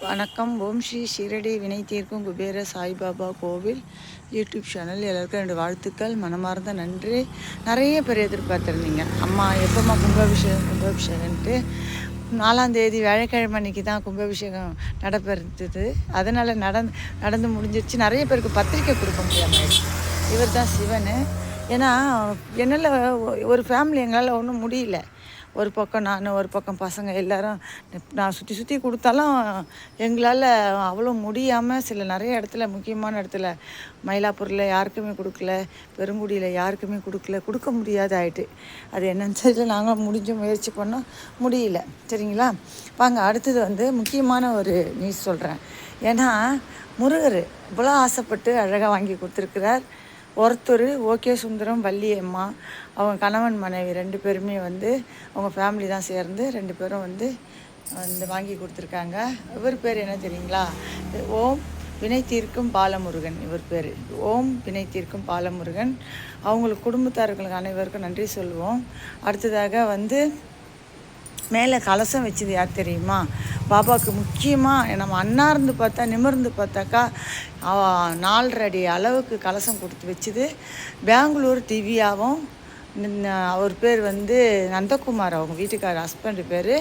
வணக்கம். ஓம் ஸ்ரீ ஷீரடி வினை தீர்க்கும் குபேர சாய்பாபா கோவில் யூடியூப் சேனல் எல்லாருக்கும் என்னோடய வாழ்த்துக்கள், மனமார்ந்த நன்றி. நிறைய பேர் எதிர்பார்த்துருந்தீங்க, அம்மா எப்போம்மா கும்பாபிஷேகம்ன்ட்டு. 4ஆம் தேதி வியாழக்கிழமை அன்றைக்கி தான் கும்பாபிஷேகம் நடைபெறுது. அதனால் நடந்து முடிஞ்சிருச்சு. நிறைய பேருக்கு பத்திரிக்கை கொடுக்க முடியாமல் இவர் தான் சிவன். ஏன்னா என்னால் ஒரு ஃபேமிலி எங்களால் ஒன்றும் முடியல. ஒரு பக்கம் நான், ஒரு பக்கம் பசங்க எல்லோரும் நான் சுற்றி கொடுத்தாலும் எங்களால் அவ்வளோ முடியாமல் நிறைய இடத்துல, முக்கியமான இடத்துல மயிலாப்பூரில் யாருக்குமே கொடுக்கல, பெருங்குடியில் யாருக்குமே கொடுக்க முடியாத ஆகிட்டு. அது என்னன்னு தெரியல. நாங்கள் முடிஞ்ச முயற்சி பண்ணோம், முடியல. சரிங்களா, வாங்க அடுத்தது முக்கியமான ஒரு நியூஸ் சொல்கிறேன். ஏன்னா முருகர் இவ்வளோ ஆசைப்பட்டு அழகாக வாங்கி கொடுத்துருக்கிறார். ஒருத்தர் ஓகே சுந்தரம், வள்ளி அம்மா, அவங்க கணவன் மனைவி 2 பேருமே அவங்க ஃபேமிலி தான் சேர்ந்து 2 பேரும் வாங்கி கொடுத்துருக்காங்க. இவர் பேர் என்ன தெரியுங்களா? ஓம் வினை தீர்க்கும் பாலமுருகன். இவர் பேர் ஓம் வினை தீர்க்கும் பாலமுருகன். அவங்களுக்கு குடும்பத்தார்களுக்கு அனைவருக்கும் நன்றி சொல்லுவோம். அடுத்ததாக மேலே கலசம் வச்சது யார் தெரியுமா? பாபாவுக்கு முக்கியமாக நம்ம அன்னார்ந்து பார்த்தா, நிமிர்ந்து பார்த்தாக்கா 4.5 அடி அளவுக்கு கலசம் கொடுத்து வச்சுது பெங்களூர் திவ்யாவும். அவர் பேர் நந்தகுமார், அவங்க வீட்டுக்கார ஹஸ்பண்டு பேர்.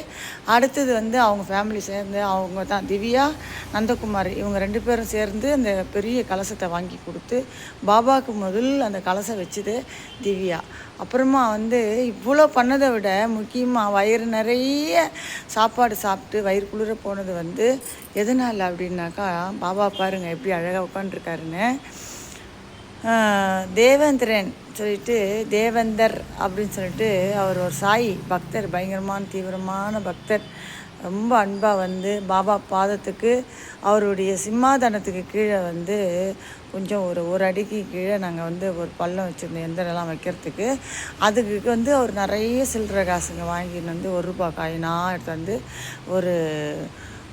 அடுத்தது அவங்க ஃபேமிலி சேர்ந்து, அவங்க தான் திவ்யா, நந்தகுமார், இவங்க 2 பேரும் சேர்ந்து அந்த பெரிய கலசத்தை வாங்கி கொடுத்து பாபாவுக்கு அந்த கலசம் வச்சுது திவ்யா. அப்புறமா இவ்வளோ பண்ணதை விட முக்கியமாக வயிறு நிறைய சாப்பாடு சாப்பிட்டு வயிறு குளிர போனது எதனால் அப்படின்னாக்கா, பாபா பாருங்கள் எப்படி அழகாக உட்காந்துருக்காருன்னு. தேவேந்திரன் சொல்லிட்டு, தேவேந்தர் அப்படின்னு சொல்லிட்டு அவர் ஒரு சாய் பக்தர், பயங்கரமான தீவிரமான பக்தர். ரொம்ப அன்பாக பாபா பாதத்துக்கு, அவருடைய சிம்மாதனத்துக்கு கீழே கொஞ்சம் ஒரு அடிக்கு கீழே நாங்கள் ஒரு பள்ளம் வச்சுருந்தோம் எந்திரம்லாம் வைக்கிறதுக்கு. அதுக்கு அவர் நிறைய சில்லறை காசுங்க வாங்கின்னு 1 ரூபாய் காயினாக எடுத்து ஒரு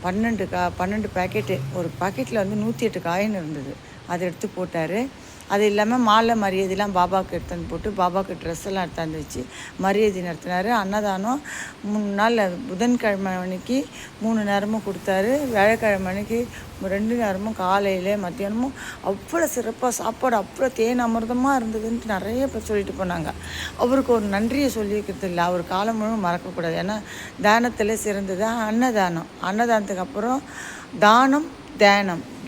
12 பேக்கெட்டு, ஒரு பாக்கெட்டில் 108 காயின் இருந்தது. அதை எடுத்து போட்டார். அது இல்லாமல் மாலை மரியாதைலாம் பாபாவுக்கு எடுத்து போட்டு, பாபாவுக்கு ட்ரெஸ் எல்லாம் எடுத்தாந்து வச்சு மரியாதை நடத்தினார். அன்னதானம் 3 நாள், புதன்கிழமை அன்னைக்கு 3 நேரமும் கொடுத்தாரு. வியாழக்கிழமை அன்னைக்கு 2 நேரமும், காலையில் மத்தியானமும் அவ்வளோ சிறப்பாக சாப்பாடு, அவ்வளோ தேன் அமிர்தமாக இருந்ததுன்ட்டு நிறைய பேர் சொல்லிட்டு போனாங்க. அவருக்கு ஒரு நன்றியை சொல்லிக்கிறது இல்லை, அவர் காலம் முழுவதும் மறக்கக்கூடாது. ஏன்னா தானத்தில் சிறந்தது அன்னதானம். அன்னதானத்துக்கு அப்புறம் தானம்,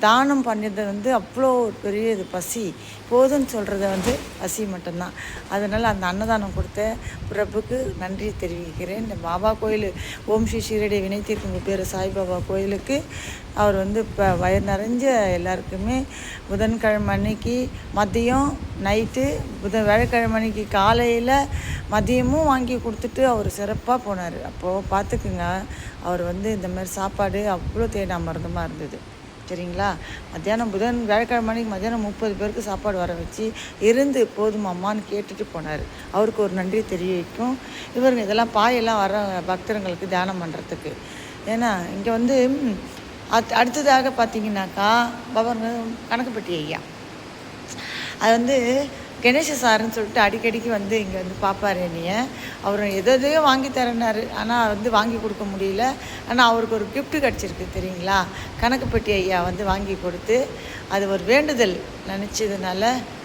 தானம் பண்ணது அவ்வளோ பெரிய இது பசி போதுன்னு சொல்கிறது பசி மட்டும்தான். அதனால் அந்த அன்னதானம் கொடுத்த பிரபுக்கு நன்றி தெரிவிக்கிறேன். இந்த பாபா கோயில், ஓம் ஸ்ரீ ஷீரடி வினை தீர்க்கும் பேர் சாய்பாபா கோயிலுக்கு அவர் இப்போ வயிறு நிறைஞ்ச எல்லாருக்குமே புதன்கிழமை அன்னைக்கு மதியம், நைட்டு, வியாழக்கிழமை அன்னைக்கு காலையில் மதியமும் வாங்கி கொடுத்துட்டு அவர் சிறப்பாக போனார். அப்போது பார்த்துக்குங்க, அவர் இந்த மாதிரி சாப்பாடு அவ்வளோ தேன் அமிர்தமாக இருந்தது. சரிங்களா, மத்தியானம் வியாழக்கிழமை அன்னைக்கு மத்தியானம் 30 பேருக்கு சாப்பாடு வர வச்சு இருந்து போதும் அம்மான்னு கேட்டுட்டு போனார். அவருக்கு ஒரு நன்றி தெரிவிக்கும். இவருங்க இதெல்லாம் பாயெல்லாம் வர பக்தர்களுக்கு தியானம் பண்ணுறதுக்கு. ஏன்னா இங்கே அடுத்ததாக பார்த்தீங்கன்னாக்கா கணக்குப்பட்டி ஐயா, அது கணேச சாருன்னு சொல்லிட்டு அடிக்கடிக்கு இங்கே பார்ப்பார் என்னைய. அவர் எதையோ வாங்கி தரனார், ஆனால் வாங்கி கொடுக்க முடியல. ஆனால் அவருக்கு ஒரு கிஃப்ட்டு கிடச்சிருக்கு தெரியுங்களா? கணக்குப்பட்டி ஐயா வாங்கி கொடுத்து, அது ஒரு வேண்டுதல் நினச்சதுனால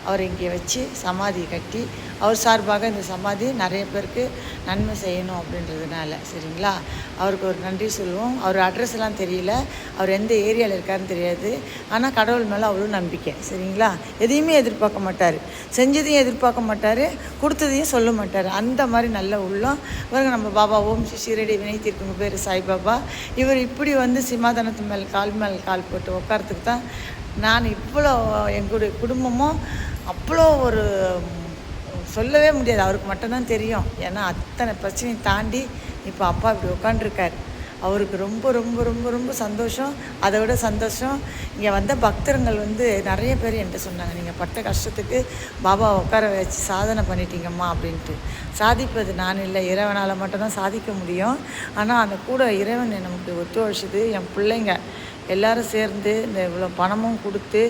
அவர் இங்கே வச்சு சமாதி கட்டி, அவர் சார்பாக இந்த சமாதி நிறைய பேருக்கு நன்மை செய்யணும் அப்படின்றதுனால. சரிங்களா, அவருக்கு ஒரு நன்றி சொல்லுவோம். அவர் அட்ரஸ் எல்லாம் தெரியல, அவர் எந்த ஏரியாவில் இருக்காருன்னு தெரியாது. ஆனால் கடவுள் மேலே அவ்வளோ நம்பிக்கை. சரிங்களா, எதையுமே எதிர்பார்க்க மாட்டார், செஞ்சதையும் எதிர்பார்க்க மாட்டார், கொடுத்ததையும் சொல்ல மாட்டார். அந்த மாதிரி நல்ல உள்ளம் இவருங்க நம்ம பாபா ஓம் ஸ்ரீ ஷீரடி வினை தீர்க்கும் பேர் சாய்பாபா. இவர் இப்படி சிம்மாதனத்து மேல் கால் போட்டு உட்காரத்துக்கு தான் நான் இவ்வளோ, எங்களுடைய குடும்பமும் அவ்வளோ ஒரு சொல்லவே முடியாது, அவருக்கு மட்டும்தான் தெரியும். ஏன்னா அத்தனை பிரச்சனையும் தாண்டி இப்போ அப்பா இப்படி உட்காண்டிருக்கார். அவருக்கு ரொம்ப ரொம்ப ரொம்ப ரொம்ப சந்தோஷம். அதை விட சந்தோஷம், இங்கே வந்த பக்தர்கள் நிறைய பேர் என்கிட்ட சொன்னாங்க, நீங்கள் பட்ட கஷ்டத்துக்கு பாபா உட்கார வச்சு சாதனை பண்ணிட்டீங்கம்மா அப்படின்ட்டு. சாதிப்பது நான் இல்லை, இறைவனால் மட்டும்தான் சாதிக்க முடியும். ஆனால் அந்த கூட இறைவன் நமக்கு ஒத்துழைச்சது. என் பிள்ளைங்க எல்லோரும் சேர்ந்து இந்த இவ்வளோ பணமும் கொடுத்து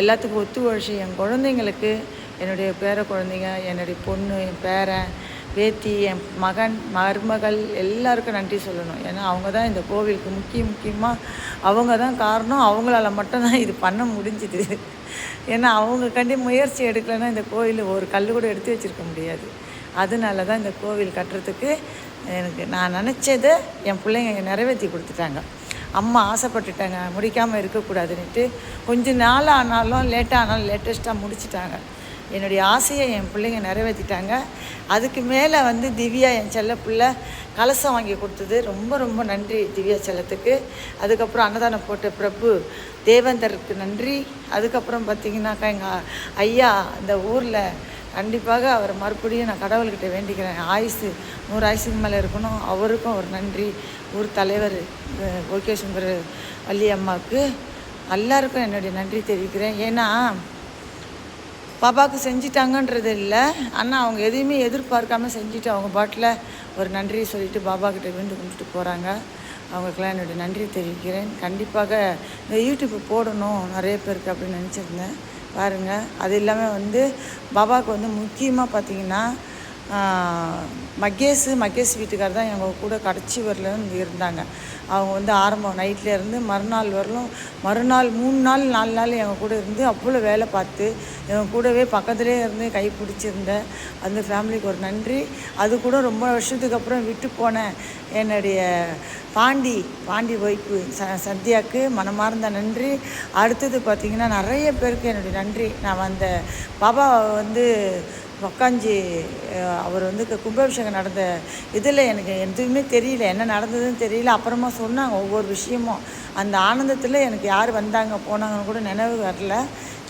எல்லாத்துக்கும் ஒத்துழைச்சி, என் குழந்தைங்களுக்கு, என்னுடைய பேர குழந்தைங்க, என்னுடைய பொண்ணு, என் பேரன், பேத்தி, என் மகன், மருமகள் எல்லாருக்கும் நன்றி சொல்லணும். ஏன்னா அவங்க தான் இந்த கோவிலுக்கு முக்கியமாக அவங்க தான் காரணம். அவங்களால மட்டும்தான் இது பண்ண முடிஞ்சுது. ஏன்னா அவங்க முயற்சி எடுக்கலைன்னா இந்த கோவில் ஒரு கல் கூட எடுத்து வச்சுருக்க முடியாது. அதனால தான் இந்த கோவில் கட்டுறதுக்கு எனக்கு நான் நினச்சதை என் பிள்ளைங்க நிறைவேற்றி கொடுத்துட்டாங்க. அம்மா ஆசைப்பட்டுட்டாங்க முடிக்காமல் இருக்கக்கூடாதுன்னுட்டு கொஞ்சம் நாள் ஆனாலும் லேட்டானாலும் லேட்டஸ்ட்டாக முடிச்சிட்டாங்க. என்னுடைய ஆசையை என் பிள்ளைங்க நிறைவேற்றிட்டாங்க. அதுக்கு மேலே திவ்யா என் செல்ல பிள்ளை கலசம் வாங்கி கொடுத்தது ரொம்ப ரொம்ப நன்றி திவ்யா செல்லத்துக்கு. அதுக்கப்புறம் அன்னதானம் போட்ட பிரபு தேவேந்தருக்கு நன்றி. அதுக்கப்புறம் பார்த்திங்கனாக்கா எங்கள் ஐயா இந்த ஊரில் கண்டிப்பாக அவர் மறுபடியும் நான் கடவுள்கிட்ட வேண்டிக்கிறேன். 100 ஆயுசுக்கு மேலே இருக்கணும். அவருக்கும் ஒரு நன்றி. ஊர் தலைவர் ஓகேசுந்தர வள்ளி அம்மாவுக்கு எல்லாருக்கும் என்னுடைய நன்றி தெரிவிக்கிறேன். ஏன்னா பாப்பாவுக்கு செஞ்சிட்டாங்கன்றது இல்லை, ஆனால் அவங்க எதையுமே எதிர்பார்க்காம செஞ்சுட்டு அவங்க பாட்டில் ஒரு நன்றி சொல்லிவிட்டு பாபாக்கிட்ட விழுந்து கும்பிட்டு போகிறாங்க. அவங்களுக்கெல்லாம் என்னுடைய நன்றி தெரிவிக்கிறேன். கண்டிப்பாக இந்த யூடியூப் போடணும் நிறைய பேருக்கு அப்படின்னு நினச்சிருந்தேன். பாருங்கள், அது இல்லாமல் பாபாவுக்கு முக்கியமாக பார்த்திங்கன்னா மகேஷ் வீட்டுக்கார் தான் எங்கள் கூட கடைசி வரலும் இருந்தாங்க. அவங்க ஆரம்பம் நைட்லேருந்து மறுநாள் வரலும் மறுநாள் 3 நாள் 4 நாள் எங்கள் கூட இருந்து அவ்வளோ வேலை பார்த்து எங்கள் கூடவே பக்கத்துலேயே இருந்து கை பிடிச்சிருந்தேன். அந்த ஃபேமிலிக்கு ஒரு நன்றி. அது கூட ரொம்ப வருஷத்துக்கு அப்புறம் விட்டு போனேன் என்னுடைய பாண்டி ஒய்ஃபு சத்யாவுக்கு மனமார்ந்த நன்றி. அடுத்தது பார்த்திங்கன்னா நிறைய பேருக்கு என்னுடைய நன்றி. நான் அந்த பாபா உக்காஞ்சி அவர் கும்பாபிஷேகம் நடந்த இதில் எனக்கு எதுவுமே தெரியல, என்ன நடந்ததுன்னு தெரியல. அப்புறமா சொன்னாங்க ஒவ்வொரு விஷயமும். அந்த ஆனந்தத்தில் எனக்கு யார் வந்தாங்க போனாங்கன்னு கூட நினைவு வரல.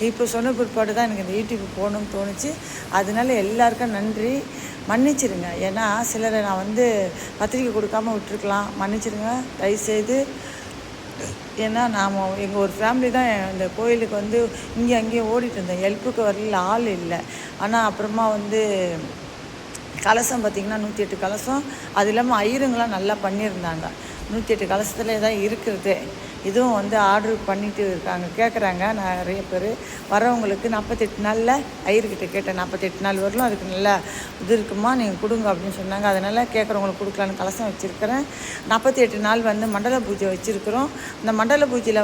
இப்போ சொன்ன பிற்பாடு தான் எனக்கு இந்த யூடியூப் போகணும்னு தோணுச்சு. அதனால எல்லாருக்கும் நன்றி. மன்னிச்சிருங்க, ஏன்னா சிலரை நான் பத்திரிக்கை கொடுக்காமல் விட்டுருக்கலாம். மன்னிச்சிருங்க தயவுசெய்து. ஏன்னா நாம் எங்கள் ஒரு ஃபேமிலி தான் இந்த கோயிலுக்கு இங்கே அங்கேயும் ஓடிட்டு இருந்தேன். ஹெல்ப்புக்கு வரல, ஆள் இல்லை. ஆனால் அப்புறமா கலசம் பார்த்திங்கன்னா 108 கலசம். அது இல்லாமல் ஐயருங்களாம் நல்லா பண்ணியிருந்தாங்க. 108 கலசத்தில் தான் இருக்கிறது. இதுவும் ஆர்டர் பண்ணிட்டு இருக்காங்க, கேட்குறாங்க நிறைய பேர். வரவங்களுக்கு 48 நாளில் ஐயர்கிட்ட கேட்டேன், 48 நாள் வரலும் அதுக்கு நல்லா இது இருக்குமா, நீங்கள் கொடுங்க அப்படின்னு சொன்னாங்க. அதனால் கேட்குறவங்களுக்கு கொடுக்கலான்னு கலசம் வச்சுருக்கிறேன். 48 நாள் மண்டல பூஜை வச்சுருக்குறோம். இந்த மண்டல பூஜையில்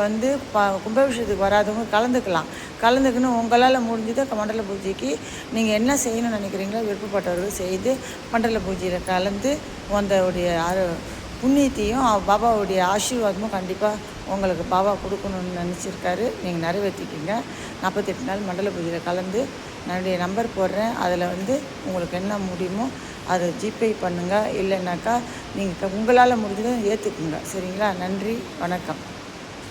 கும்பாபிஷேகத்துக்கு வராதவங்க கலந்துக்குன்னு உங்களால் முடிஞ்சதை மண்டல பூஜைக்கு நீங்கள் என்ன செய்யணும்னு நினைக்கிறீங்களோ விருப்பப்பட்டவர்கள் செய்து மண்டல பூஜையில் கலந்து உங்களுடைய புண்ணியத்தையும் பாபாவுடைய ஆசீர்வாதமும் கண்டிப்பாக உங்களுக்கு பாபா கொடுக்கணும்னு நினச்சிருக்காரு. நீங்கள் நிறைவேற்றிக்கிங்க. 48 நாள் மண்டல பூஜையில் கலந்து என்னுடைய நம்பர் போடுறேன். அதில் உங்களுக்கு என்ன முடியுமோ அதை ஜிபே பண்ணுங்கள். இல்லைன்னாக்கா நீங்கள் உங்களால் முடிஞ்சதை ஏற்றுக்குங்க. சரிங்களா? நன்றி, வணக்கம்.